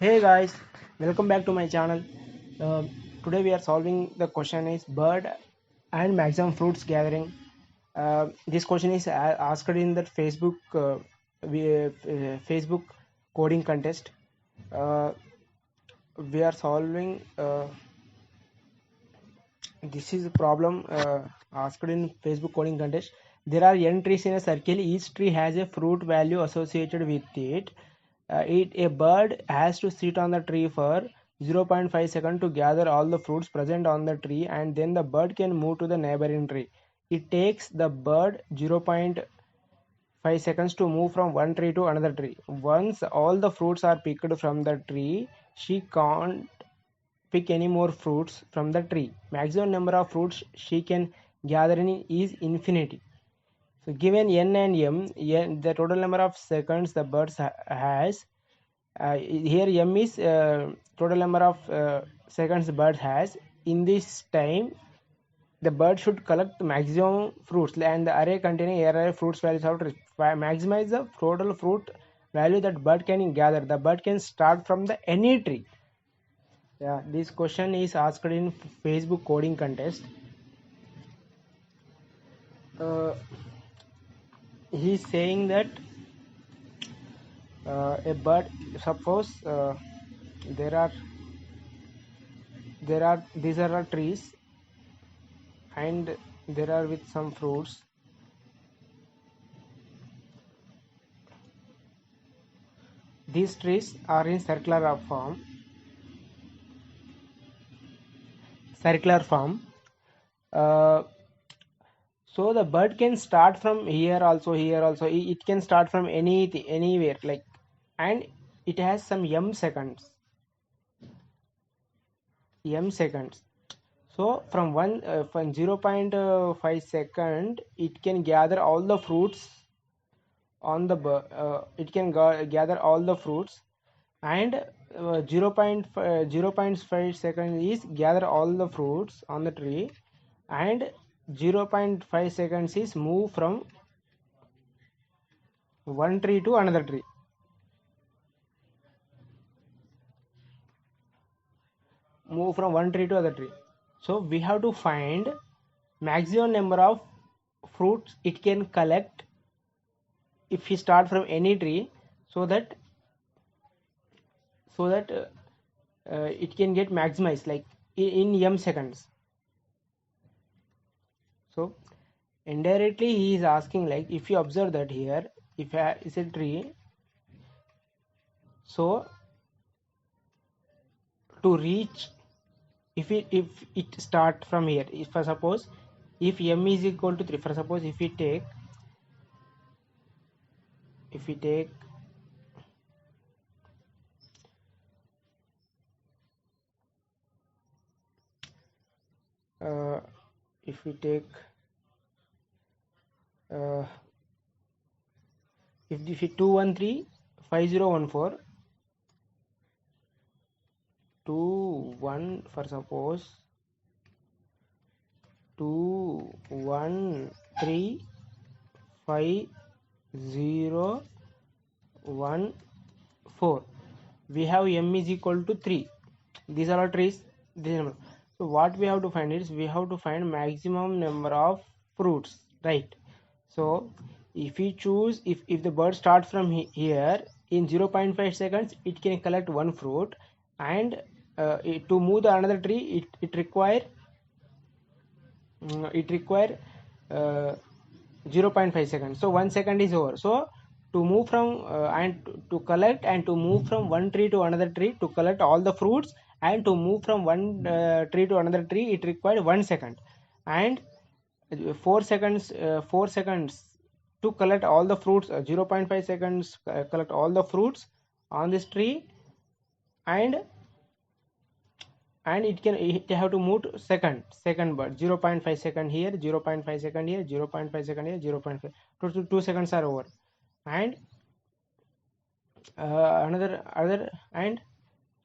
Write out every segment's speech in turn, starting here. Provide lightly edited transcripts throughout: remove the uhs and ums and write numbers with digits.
Hey guys, welcome back to my channel. Uh, Today we are solving the question is bird and maximum fruits gathering. This question is asked in that Facebook coding contest. Uh, we are solving. This is a problem asked in Facebook coding contest. There are n trees in a circle. Each tree has a fruit value associated with it. A bird has to sit on the tree for 0.5 seconds to gather all the fruits present on the tree, and then the bird can move to the neighboring tree. It takes the bird 0.5 seconds to move from one tree to another tree. Once all the fruits are picked from the tree, she can't pick any more fruits from the tree. Maximum number of fruits she can gather in is infinity. So given n and m, the total number of seconds the bird has. Here m is total number of seconds the bird has. In this time, the bird should collect the maximum fruits, and the array containing array fruits values have to maximize the total fruit value that bird can gather. The bird can start from the any tree. Yeah, this question is asked in Facebook coding contest. Uh, he's saying that a bird, suppose there are these are trees, and there are with some fruits. These trees are in circular form. Uh, so the bird can start from here also. It can start from anywhere, like, and it has some m seconds. So from 0.5 second, it can gather all the fruits on the it can gather all the fruits, and 0.5 seconds is gather all the fruits on the tree, and 0.5 seconds is one tree to another tree move from one tree to other tree. So we have to find maximum number of fruits it can collect if we start from any tree, so that it can get maximized, like in m seconds. So indirectly he is asking, like, if you observe that here, if is a tree, so to reach, if it start from here, if for suppose if m is equal to 3, for suppose if we take uh, if we take uh, if 213 5014 1 for suppose 2135014, we have m is equal to 3. These are all trees, this number. So what we have to find is, we have to find maximum number of fruits, right? So if we choose, if the bird starts from here, in 0.5 seconds it can collect one fruit, and to move the another tree, it require uh, 0.5 seconds. So 1 second is over. So to move from and to collect and to move from one tree to another tree, to collect all the fruits, and to move from one tree to another tree, it required 1 second, and 4 seconds to collect all the fruits, 0.5 seconds collect all the fruits on this tree, and it have to move to second bird, 0.5 second here, 0.5 second here, 0.5 second here, 0.5, 2 seconds are over, and another other, and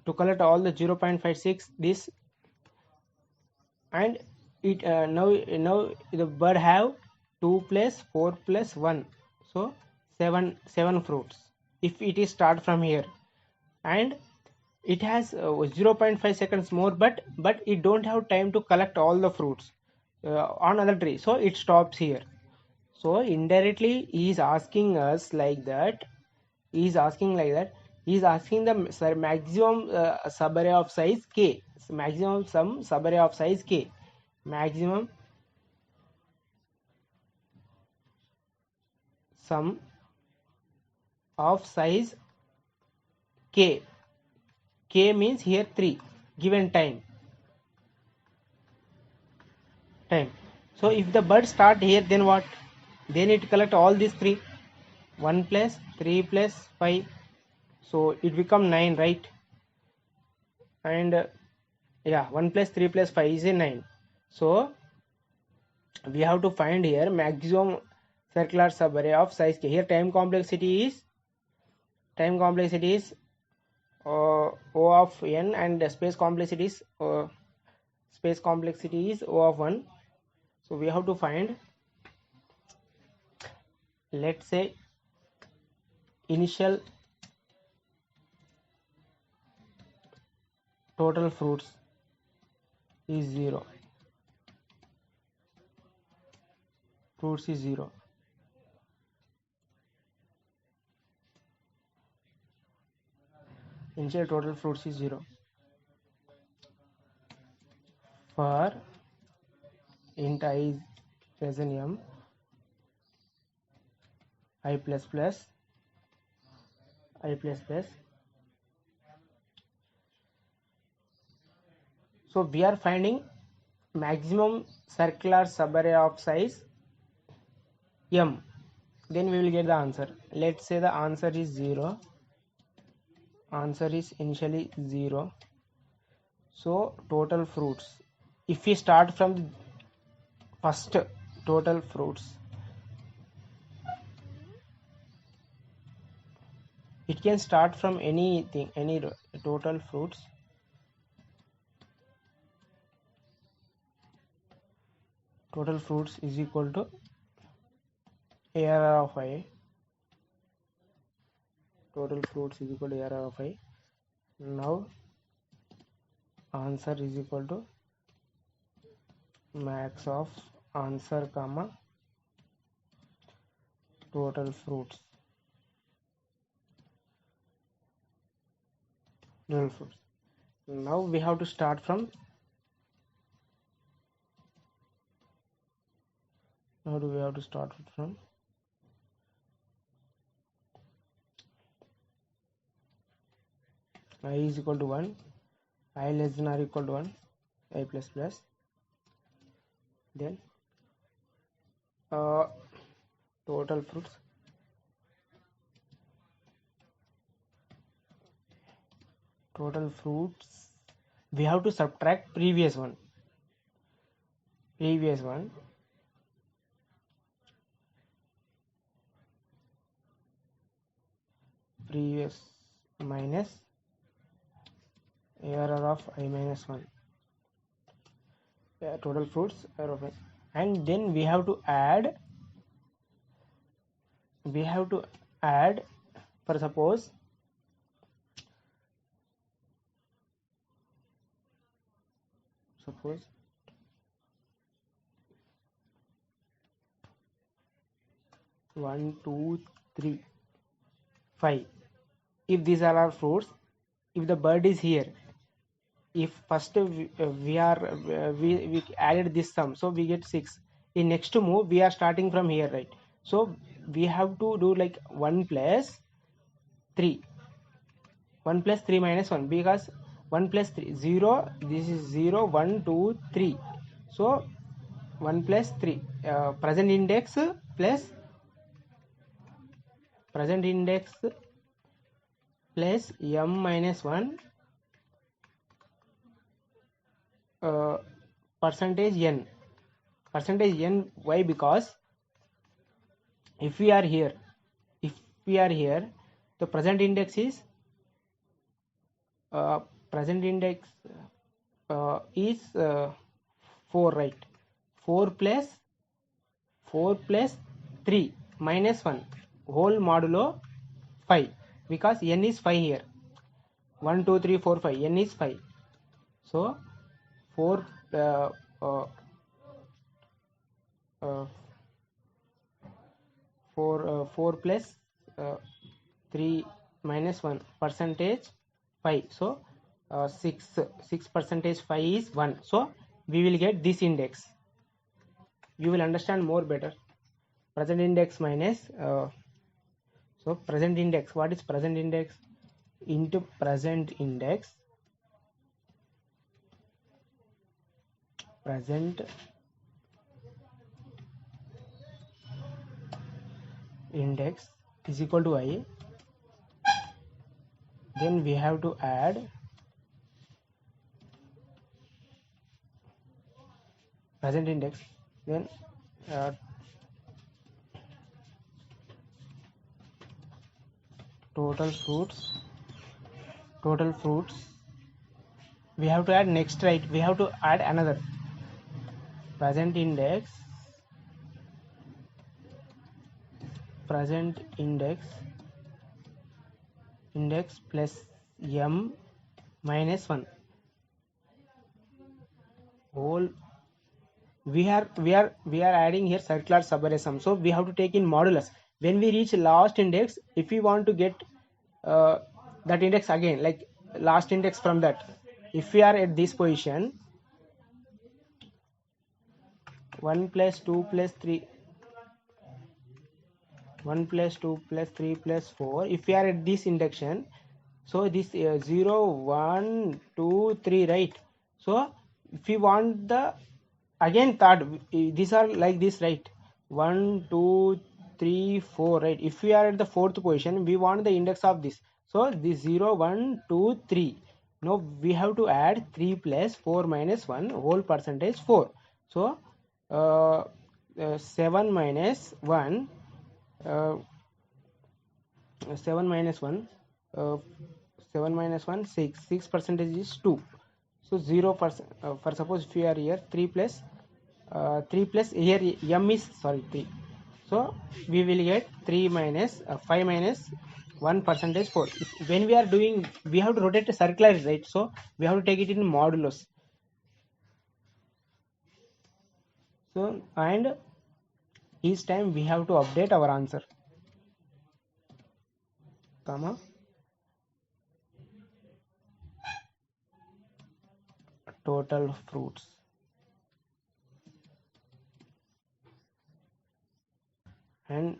to collect all the 0.56 this, and it now the bird have 2 plus 4 plus 1, so seven fruits if it is start from here, and it has 0.5 seconds more, but it don't have time to collect all the fruits on other tree, so it stops here. So indirectly he is asking us like that. He is asking like that. He is asking the maximum subarray of size k. Maximum sum subarray of size k. Maximum sum of size k. K means here 3 given time. So if the bird start here, then what? Then it collect all these 3. 1 plus 3 plus 5. So it become 9, right? And yeah, 1 plus 3 plus 5 is a 9. So we have to find here maximum circular subarray of size k. Here time complexity is O of n, and space complexity is O of 1. So we have to find, let's say, initial total fruits is 0. Fruits is 0. Initial total fruits is 0 for int I is less than m, I plus plus, I plus plus. So we are finding maximum circular subarray of size m. Then we will get the answer. Let's say the answer is 0. Answer is initially 0. So total fruits, if we start from the first total fruits, it can start from anything, any total fruits. Total fruits is equal to ARR of I. Total fruits is equal to ARR of I. Now answer is equal to max of answer comma total fruits. Total fruits. Now we have to start from, how do we have to start from? I is equal to 1, I less than or equal to 1, I plus plus. Then total fruits, we have to subtract previous one, previous minus ARR of I minus 1. Total fruits are of I. And then we have to add, for suppose one, 2, 3, 5. If these are our fruits, if the bird is here, if first we added this sum, so we get 6. In next move we are starting from here, right? So we have to do like 1 plus 3, 1 plus 3 minus 1, because 1 plus 3 0, this is 0, 1, 2, 3. So 1 plus 3, present index plus m minus 1 percentage n. Why? Because if we are here, the present index is 4, right? 4 plus 3 minus 1 whole modulo 5, because n is 5 here. 1 2 3 4 5, n is 5. So 4 uh, uh, uh, 4 plus uh, 3 minus 1 percentage 5. So 6 percentage 5 is 1. So we will get this index. You will understand more better. Present index minus so present index, what is present index? Into present index is equal to I. Then we have to add present index, then uh, total fruits we have to add next, right? We have to add another present index plus m minus 1 whole. We are adding here circular subarray sum, so we have to take in modulus. When we reach last index, if we want to get uh, that index again, like last index from that, if we are at this position, 1 plus 2 plus 3, 1 plus 2 plus 3 plus 4, if we are at this induction, so this 0 1 2 3, right? So if we want the again third, these are like this, right? 1 2 3 4, right? If we are at the fourth position, we want the index of this, so this 0 1 2 3. Now we have to add 3 plus 4 minus 1 whole percentage 4. So 7 minus 1 uh, 7 minus 1 uh, 7 minus 1 6 percentage is 2. So 0%, for suppose if we are here 3 plus here m is sorry 3, so we will get 3 minus 5 minus 1 percentage 4. When we are doing, we have to rotate a circular, right? So we have to take it in modulus. So and each time we have to update our answer, comma total fruits. And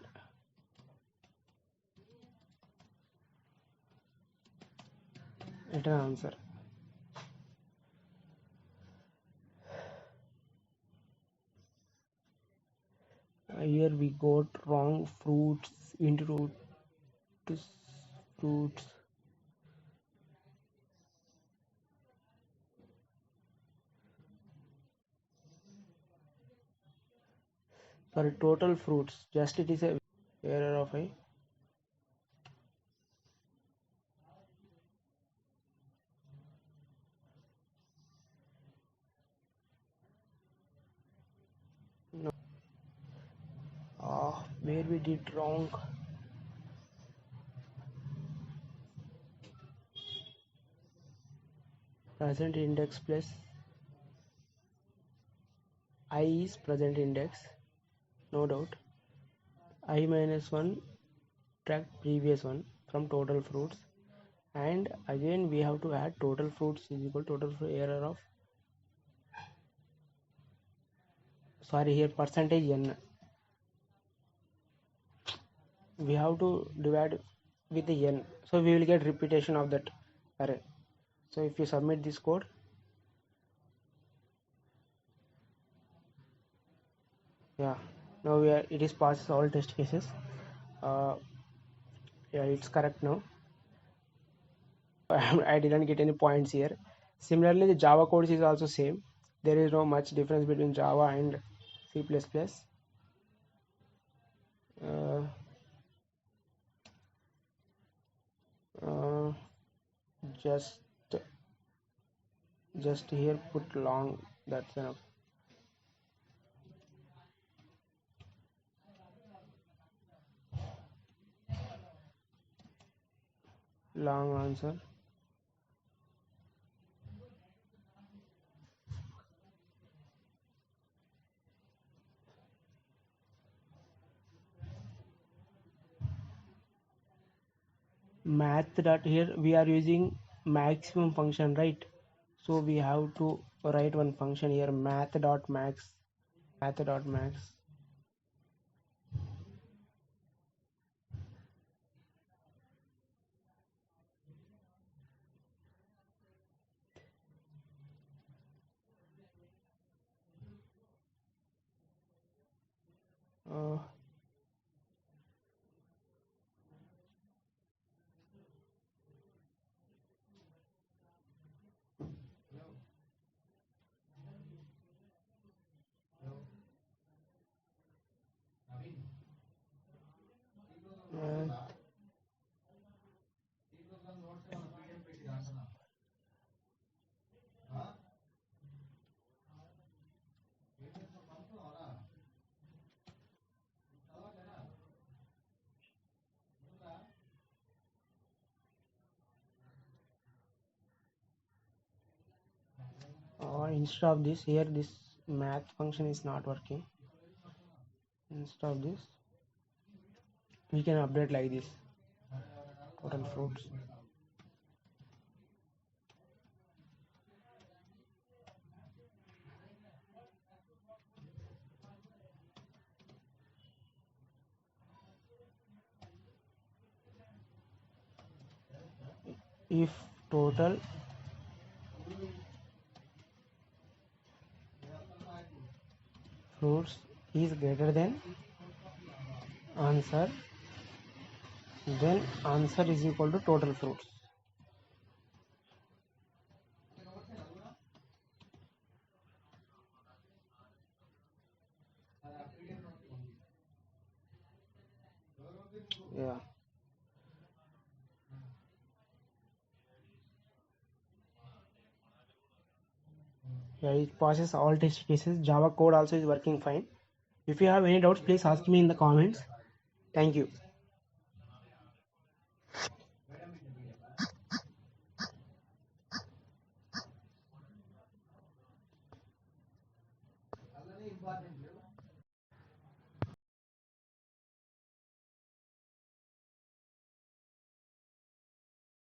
enter answer. Here we got wrong, fruits into fruits. Sorry, total fruits. Just it is a error of a no. Where we did wrong. Present index plus I is present index, no doubt. I minus 1 track previous one from total fruits, and again we have to add total fruits is equal total error of, sorry, here percentage n. We have to divide with the n, so we will get repetition of that array. So if you submit this code, yeah, now it is passes all test cases. Yeah, it's correct now. I didn't get any points here. Similarly, the Java code is also same. There is no much difference between Java and C++. Uh, uh, just here put long, that's enough. Long answer. math dot, here we are using maximum function, right? So we have to write one function here, math dot max, math dot max. uh, uh, instead of this, here this math function is not working. Instead of this, we can update like this, total fruits. If total fruits is greater than answer, then answer is equal to total fruits. Yeah, yeah, it passes all test cases. Java code also is working fine. If you have any doubts, please ask me in the comments. Thank you.